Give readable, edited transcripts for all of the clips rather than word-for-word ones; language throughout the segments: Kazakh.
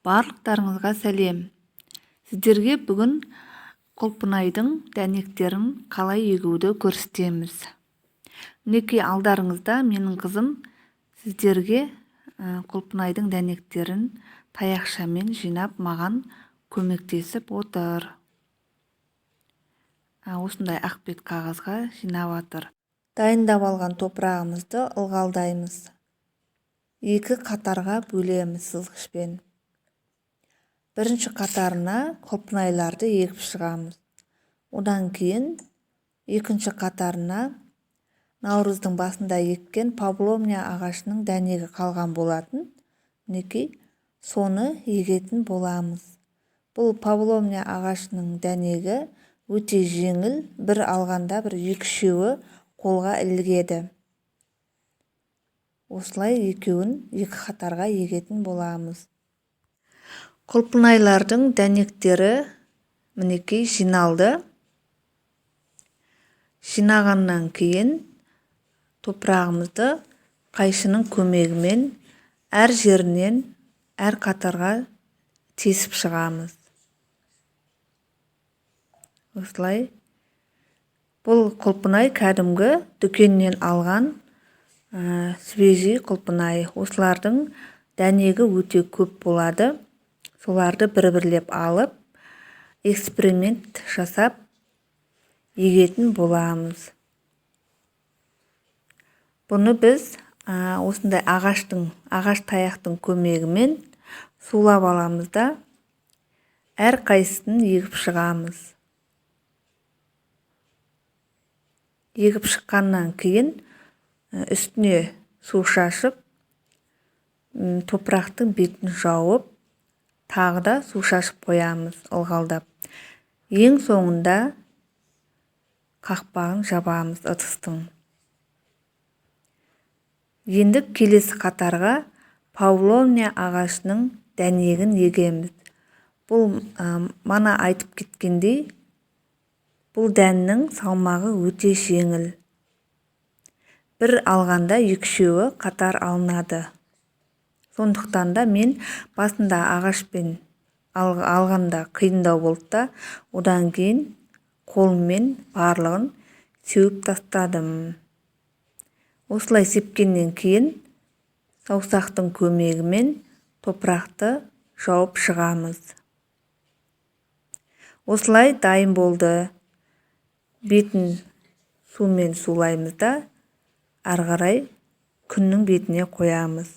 Барлықтарыңызға сәлем. Сіздерге бүгін құлпынайдың дәнектерін қалай егуді көрсетеміз. Мінекей алдарыңызда менің қызым сіздерге құлпынайдың дәнектерін таяқшамен жинап маған көмектесіп отыр. Осындай ақбет қағазға жинап отыр. Дайындап алған топырағымызды ылғалдаймыз. 2 қатарға бөлеміз сызғышпен. Бірінші қатарына құлпынайларды егіп шығамыз. Одан кейін екінші қатарына наурыздың басында еккен павловня ағашының дәнегі қалған болатын. Мінекей соны егетін боламыз. Бұл павловня ағашының дәнегі өте жеңіл, бір алғанда бір 2-3 қолға ілігеді. Осылай екеуін 2 қатарға егетін боламыз. Құлпынайлардың дәнектері мінекей жиналды. Жинағаннан кейін топырағымызды қайшының көмегімен әр жерінен әр қатарға тесіп шығамыз. Осылай. Бұл құлпынай кәдімгі дүкеннен алған свежий құлпынай. Осылардың дәнегі өте көп болады. Соларды бір-бірлеп алып, эксперимент жасап егетін боламыз. Бұны біз осындай ағаш таяқтың көмегімен сулап аламыз да, әр қайсысын егіп шығамыз. Егіп шыққаннан кейін үстіне су шашып, топырақтың бетін жауып, тағы да су шашып қоямыз ылғалдап. Ең соңында қақпағын жабамыз ыдыстың. Енді келесі қатарға павловня ағашының дәнегін егеміз. Бұл мана айтып кеткендей, бұл дәннің салмағы өте жеңіл. Бір алғанда 2-3 қатар алынады. Сондықтан да мен басында ағашпен алғанда қиындау болды да, одан кейін қолыммен барлығын сеуіп тастадым. Осылай сепкеннен кейін саусақтың көмегімен топырақты жауып шығамыз. Осылай дайын болды. Бетін сумен сулаймыз да, ары қарай күннің бетіне қоямыз.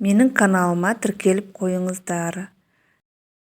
Менің каналыма тіркеліп қойыңыздар.